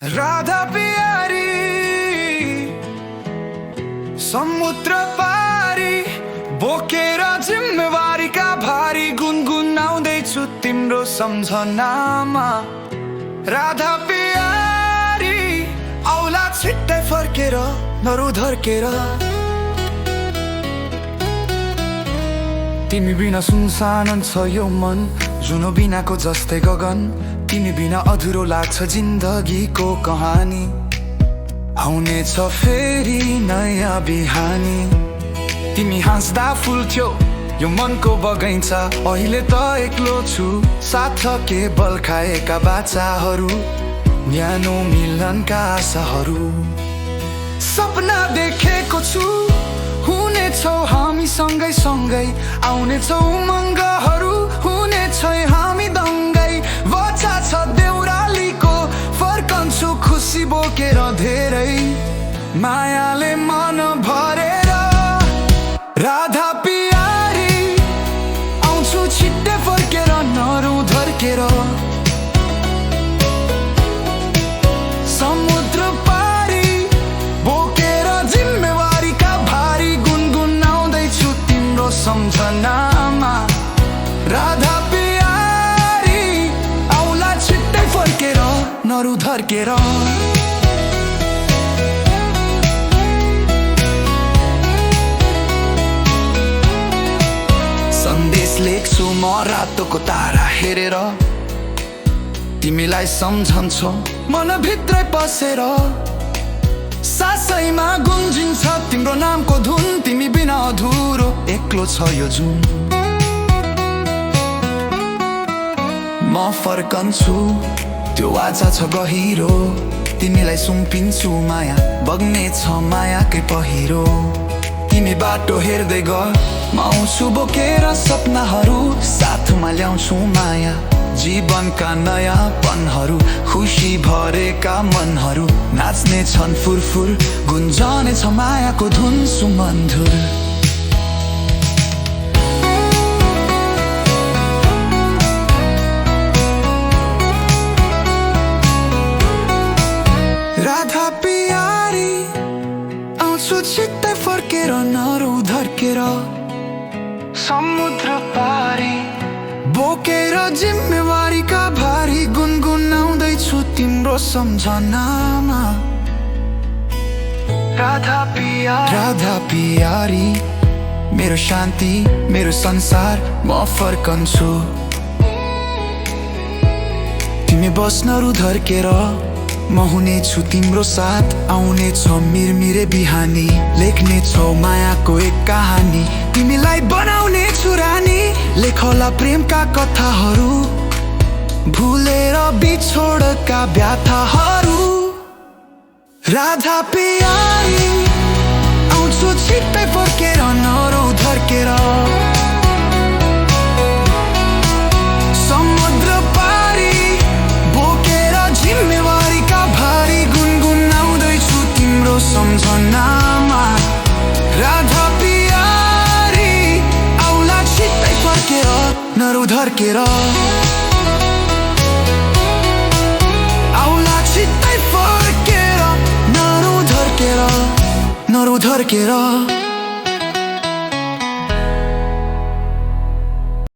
राधा प्यारी समुद्र पारी बोकेर जिम्मेवारीका भारी गुनगुनाउँदैछु तिम्रो सम्झनामा। राधा प्यारी औला छिट्टै फर्केर नरुधर्केर। तिमी बिना सुनसान छ यो मन, जुनो बिनाको जस्तै गगन। तिमी बिना अधुरो लाग्छ जिन्दगीको कहानी। आउनेछ फेरि नयाँ बिहानी। तिमी हाँस्दा फुल्थ्यो यो मनको बगैँचा, अहिले त एक्लो छु साथ केवल खाएका बाचाहरू, न्यानो मिलनका आशाहरू। सपना देखेको छु हुनेछौ हामी सँगै सँगै, आउनेछौ उमङ्गहरू हुनेछ हामी दङ्गै। वचा छ देउरालीको फर्कन्छु खुसी बोकेर धेरै मायाले मन भरेर। राधा प्यारी आउँछु छिट्टै फर्केर नरुधर्केर। समुद्र पारी बोकेर जिम्मेवारीका भारी गुनगुनाउँदैछु तिम्रो सम्झनामा। राधा प्यारी औला छिट्टै फर्केर नरुधर्केर। सन्देश लेख्छु म रातोको तारा हेरेर, तिमीलाई सम्झन्छौ मनभित्रै पसेर। सासैमा गुन्जिन्छ तिम्रो नामको धुन, तिमी बिना अधुरो एक्लो छ यो जुन। म फर्कन्छु त्यो आशा छ गहिरो, तिमीलाई सुम्पिन्छु माया बग्ने छ मायाकै पहिरो। तिमी बाटो हेर्दै ग म आउँछु बोकेर सपनाहरू, साथमा ल्याउँछु माया जीवनका नयाँ पनहरू। खुसी भरेका मनहरू नाच्ने छन् फुरफुर, गुन्जने छ मायाको धुन सुमधुर। राधा प्यारी आउँछु छिट्टै फर्केर नरुधर्केर। समुद्र पारी बोकेर जिम्मेवारीका भारी गुनगुनाउँदैछु तिम्रो सम्झनामा। राधा प्यारी मेरो शान्ति मेरो संसार म फर्कन्छु। तिमी बस्न रुधर्केर म हुनेछु तिम्रो साथ, आउनेछ मिरमिरे बिहानी, लेख्नेछौ मायाको एक कहानी। तिमीलाई बनाउनेछु रानी, लेखौला प्रेमका कथाहरू, भुलेर बिछोडका व्यथाहरू। राधा प्यारी आउँछु छिट्टै फर्केर नरुधर्केर। समुद्र पारी बोकेर जिम्मेवारीका भारी गुनगुनाउँदैछु तिम्रो सम्झनामा। राधा प्यारी औला छिट्टै फर्केर नरुधर्केर। औला छिट्टै फर्केर नरुधर्केर।